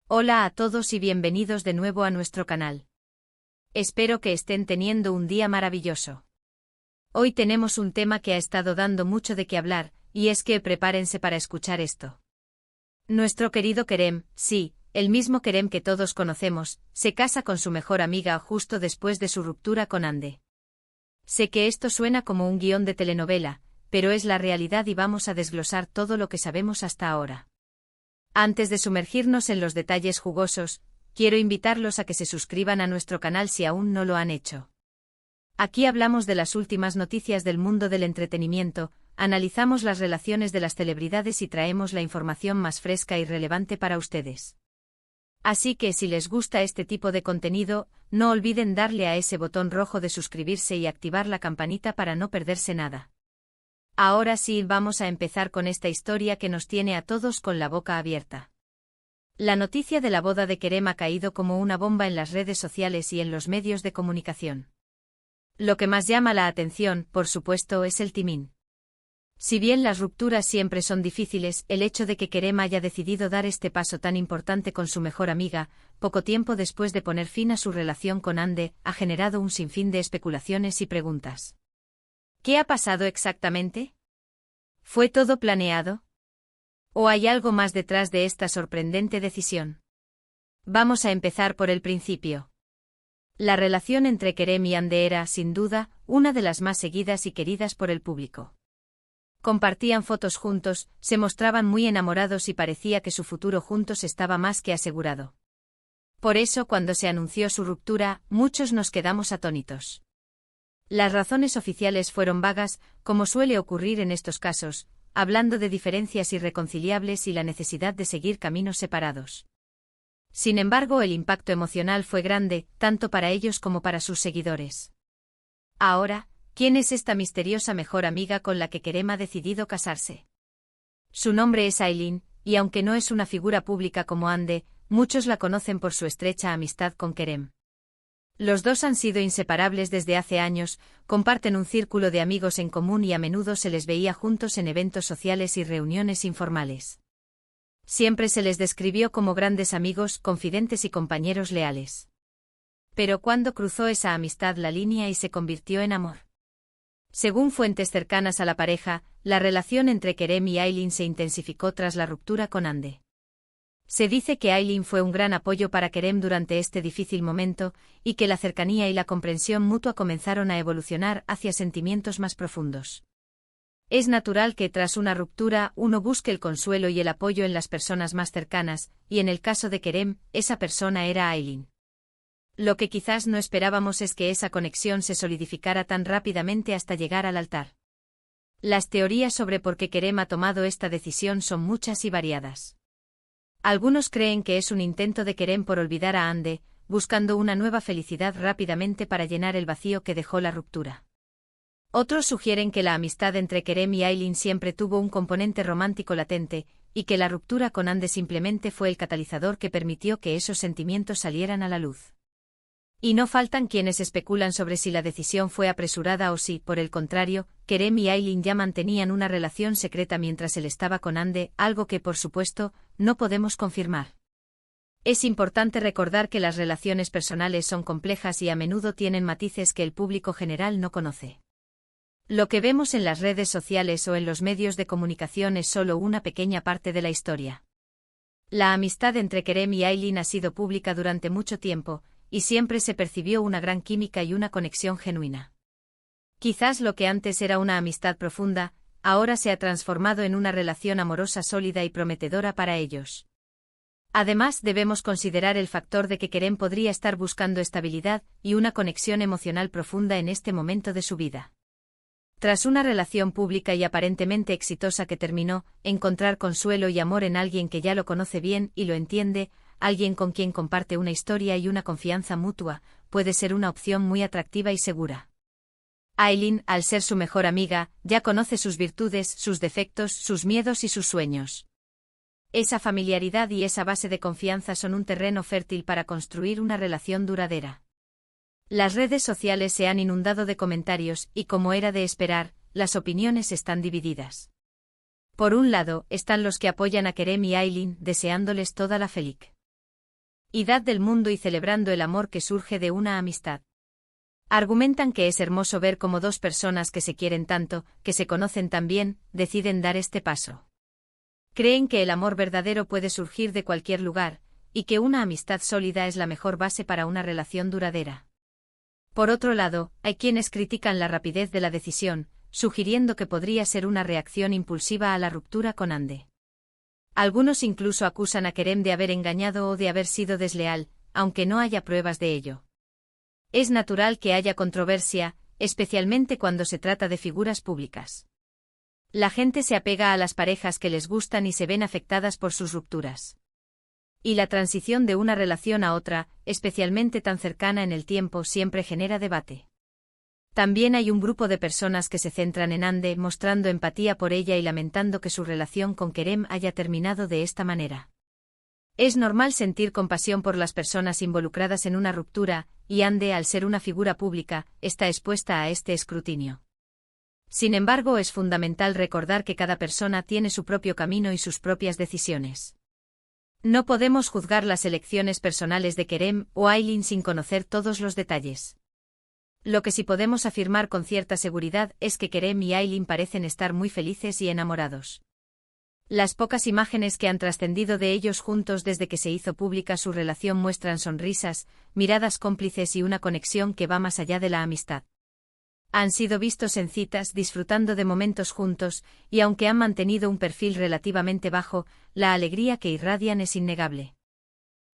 Hola a todos y bienvenidos de nuevo a nuestro canal. Espero que estén teniendo un día maravilloso. Hoy tenemos un tema que ha estado dando mucho de qué hablar, y es que prepárense para escuchar esto. Nuestro querido Kerem, sí, el mismo Kerem que todos conocemos, se casa con su mejor amiga justo después de su ruptura con Hande. Sé que esto suena como un guión de telenovela, pero es la realidad y vamos a desglosar todo lo que sabemos hasta ahora. Antes de sumergirnos en los detalles jugosos, quiero invitarlos a que se suscriban a nuestro canal si aún no lo han hecho. Aquí hablamos de las últimas noticias del mundo del entretenimiento, analizamos las relaciones de las celebridades y traemos la información más fresca y relevante para ustedes. Así que si les gusta este tipo de contenido, no olviden darle a ese botón rojo de suscribirse y activar la campanita para no perderse nada. Ahora sí, vamos a empezar con esta historia que nos tiene a todos con la boca abierta. La noticia de la boda de Kerem ha caído como una bomba en las redes sociales y en los medios de comunicación. Lo que más llama la atención, por supuesto, es el timing. Si bien las rupturas siempre son difíciles, el hecho de que Kerem haya decidido dar este paso tan importante con su mejor amiga, poco tiempo después de poner fin a su relación con Hande, ha generado un sinfín de especulaciones y preguntas. ¿Qué ha pasado exactamente? ¿Fue todo planeado? ¿O hay algo más detrás de esta sorprendente decisión? Vamos a empezar por el principio. La relación entre Kerem y Hande era, sin duda, una de las más seguidas y queridas por el público. Compartían fotos juntos, se mostraban muy enamorados y parecía que su futuro juntos estaba más que asegurado. Por eso, cuando se anunció su ruptura, muchos nos quedamos atónitos. Las razones oficiales fueron vagas, como suele ocurrir en estos casos, hablando de diferencias irreconciliables y la necesidad de seguir caminos separados. Sin embargo, el impacto emocional fue grande, tanto para ellos como para sus seguidores. Ahora, ¿quién es esta misteriosa mejor amiga con la que Kerem ha decidido casarse? Su nombre es Aylin, y aunque no es una figura pública como Hande, muchos la conocen por su estrecha amistad con Kerem. Los dos han sido inseparables desde hace años, comparten un círculo de amigos en común y a menudo se les veía juntos en eventos sociales y reuniones informales. Siempre se les describió como grandes amigos, confidentes y compañeros leales. Pero ¿cuándo cruzó esa amistad la línea y se convirtió en amor? Según fuentes cercanas a la pareja, la relación entre Kerem y Aylin se intensificó tras la ruptura con Hande. Se dice que Aylin fue un gran apoyo para Kerem durante este difícil momento, y que la cercanía y la comprensión mutua comenzaron a evolucionar hacia sentimientos más profundos. Es natural que tras una ruptura uno busque el consuelo y el apoyo en las personas más cercanas, y en el caso de Kerem, esa persona era Aylin. Lo que quizás no esperábamos es que esa conexión se solidificara tan rápidamente hasta llegar al altar. Las teorías sobre por qué Kerem ha tomado esta decisión son muchas y variadas. Algunos creen que es un intento de Kerem por olvidar a Hande, buscando una nueva felicidad rápidamente para llenar el vacío que dejó la ruptura. Otros sugieren que la amistad entre Kerem y Aylin siempre tuvo un componente romántico latente, y que la ruptura con Hande simplemente fue el catalizador que permitió que esos sentimientos salieran a la luz. Y no faltan quienes especulan sobre si la decisión fue apresurada o si, por el contrario, Kerem y Aylin ya mantenían una relación secreta mientras él estaba con Hande, algo que, por supuesto, no podemos confirmar. Es importante recordar que las relaciones personales son complejas y a menudo tienen matices que el público general no conoce. Lo que vemos en las redes sociales o en los medios de comunicación es solo una pequeña parte de la historia. La amistad entre Kerem y Aylin ha sido pública durante mucho tiempo, y siempre se percibió una gran química y una conexión genuina. Quizás lo que antes era una amistad profunda, ahora se ha transformado en una relación amorosa sólida y prometedora para ellos. Además, debemos considerar el factor de que Kerem podría estar buscando estabilidad y una conexión emocional profunda en este momento de su vida. Tras una relación pública y aparentemente exitosa que terminó, encontrar consuelo y amor en alguien que ya lo conoce bien y lo entiende, alguien con quien comparte una historia y una confianza mutua, puede ser una opción muy atractiva y segura. Aylin, al ser su mejor amiga, ya conoce sus virtudes, sus defectos, sus miedos y sus sueños. Esa familiaridad y esa base de confianza son un terreno fértil para construir una relación duradera. Las redes sociales se han inundado de comentarios y, como era de esperar, las opiniones están divididas. Por un lado, están los que apoyan a Kerem y Aylin, deseándoles toda la felicidad. del mundo y celebrando el amor que surge de una amistad. Argumentan que es hermoso ver cómo dos personas que se quieren tanto, que se conocen tan bien, deciden dar este paso. Creen que el amor verdadero puede surgir de cualquier lugar, y que una amistad sólida es la mejor base para una relación duradera. Por otro lado, hay quienes critican la rapidez de la decisión, sugiriendo que podría ser una reacción impulsiva a la ruptura con Ande. Algunos incluso acusan a Kerem de haber engañado o de haber sido desleal, aunque no haya pruebas de ello. Es natural que haya controversia, especialmente cuando se trata de figuras públicas. La gente se apega a las parejas que les gustan y se ven afectadas por sus rupturas. Y la transición de una relación a otra, especialmente tan cercana en el tiempo, siempre genera debate. También hay un grupo de personas que se centran en Ande, mostrando empatía por ella y lamentando que su relación con Kerem haya terminado de esta manera. Es normal sentir compasión por las personas involucradas en una ruptura, y Ande, al ser una figura pública, está expuesta a este escrutinio. Sin embargo, es fundamental recordar que cada persona tiene su propio camino y sus propias decisiones. No podemos juzgar las elecciones personales de Kerem o Aylin sin conocer todos los detalles. Lo que sí podemos afirmar con cierta seguridad es que Kerem y Aylin parecen estar muy felices y enamorados. Las pocas imágenes que han trascendido de ellos juntos desde que se hizo pública su relación muestran sonrisas, miradas cómplices y una conexión que va más allá de la amistad. Han sido vistos en citas disfrutando de momentos juntos, y aunque han mantenido un perfil relativamente bajo, la alegría que irradian es innegable.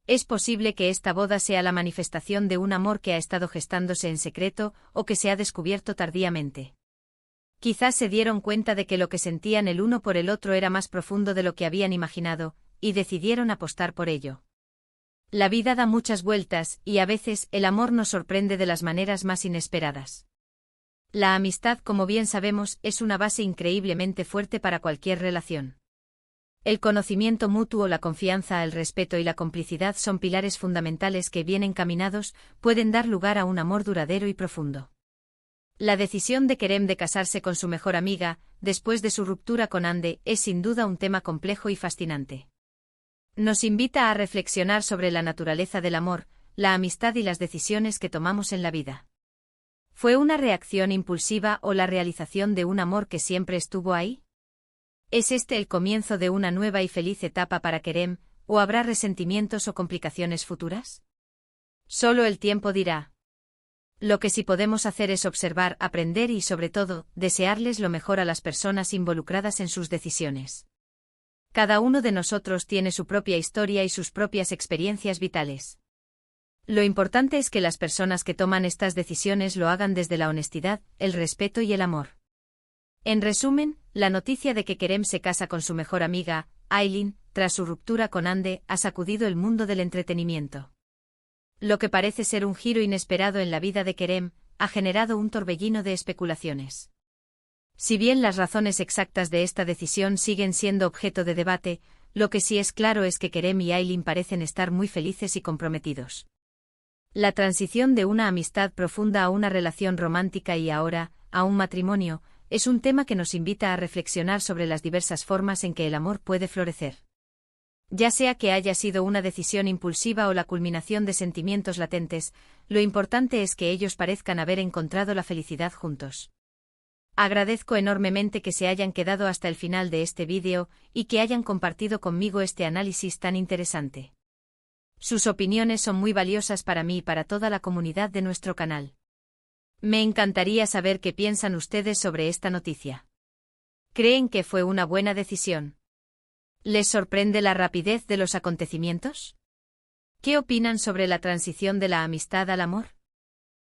Es posible que esta boda sea la manifestación de un amor que ha estado gestándose en secreto o que se ha descubierto tardíamente. Quizás se dieron cuenta de que lo que sentían el uno por el otro era más profundo de lo que habían imaginado, y decidieron apostar por ello. La vida da muchas vueltas, y a veces el amor nos sorprende de las maneras más inesperadas. La amistad, como bien sabemos, es una base increíblemente fuerte para cualquier relación. El conocimiento mutuo, la confianza, el respeto y la complicidad son pilares fundamentales que, bien encaminados, pueden dar lugar a un amor duradero y profundo. La decisión de Kerem de casarse con su mejor amiga, después de su ruptura con Ande, es sin duda un tema complejo y fascinante. Nos invita a reflexionar sobre la naturaleza del amor, la amistad y las decisiones que tomamos en la vida. ¿Fue una reacción impulsiva o la realización de un amor que siempre estuvo ahí? ¿Es este el comienzo de una nueva y feliz etapa para Kerem, o habrá resentimientos o complicaciones futuras? Solo el tiempo dirá. Lo que sí podemos hacer es observar, aprender y, sobre todo, desearles lo mejor a las personas involucradas en sus decisiones. Cada uno de nosotros tiene su propia historia y sus propias experiencias vitales. Lo importante es que las personas que toman estas decisiones lo hagan desde la honestidad, el respeto y el amor. En resumen, la noticia de que Kerem se casa con su mejor amiga, Aylin, tras su ruptura con Ande, ha sacudido el mundo del entretenimiento. Lo que parece ser un giro inesperado en la vida de Kerem, ha generado un torbellino de especulaciones. Si bien las razones exactas de esta decisión siguen siendo objeto de debate, lo que sí es claro es que Kerem y Aylin parecen estar muy felices y comprometidos. La transición de una amistad profunda a una relación romántica y ahora, a un matrimonio, es un tema que nos invita a reflexionar sobre las diversas formas en que el amor puede florecer. Ya sea que haya sido una decisión impulsiva o la culminación de sentimientos latentes, lo importante es que ellos parezcan haber encontrado la felicidad juntos. Agradezco enormemente que se hayan quedado hasta el final de este vídeo y que hayan compartido conmigo este análisis tan interesante. Sus opiniones son muy valiosas para mí y para toda la comunidad de nuestro canal. Me encantaría saber qué piensan ustedes sobre esta noticia. ¿Creen que fue una buena decisión? ¿Les sorprende la rapidez de los acontecimientos? ¿Qué opinan sobre la transición de la amistad al amor?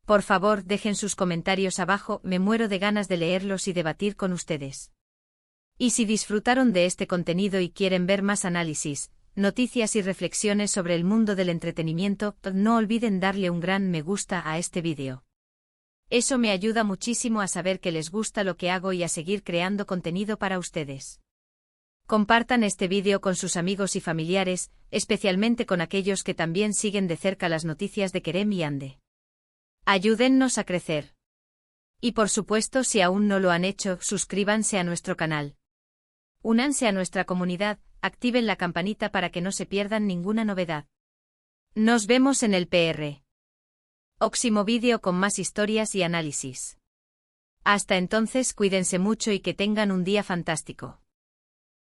Por favor, dejen sus comentarios abajo, me muero de ganas de leerlos y debatir con ustedes. Y si disfrutaron de este contenido y quieren ver más análisis, noticias y reflexiones sobre el mundo del entretenimiento, no olviden darle un gran me gusta a este vídeo. Eso me ayuda muchísimo a saber que les gusta lo que hago y a seguir creando contenido para ustedes. Compartan este vídeo con sus amigos y familiares, especialmente con aquellos que también siguen de cerca las noticias de Kerem y Ande. Ayúdennos a crecer. Y por supuesto, si aún no lo han hecho, suscríbanse a nuestro canal. Únanse a nuestra comunidad, activen la campanita para que no se pierdan ninguna novedad. Nos vemos en el PR. Próximo vídeo con más historias y análisis. Hasta entonces, cuídense mucho y que tengan un día fantástico.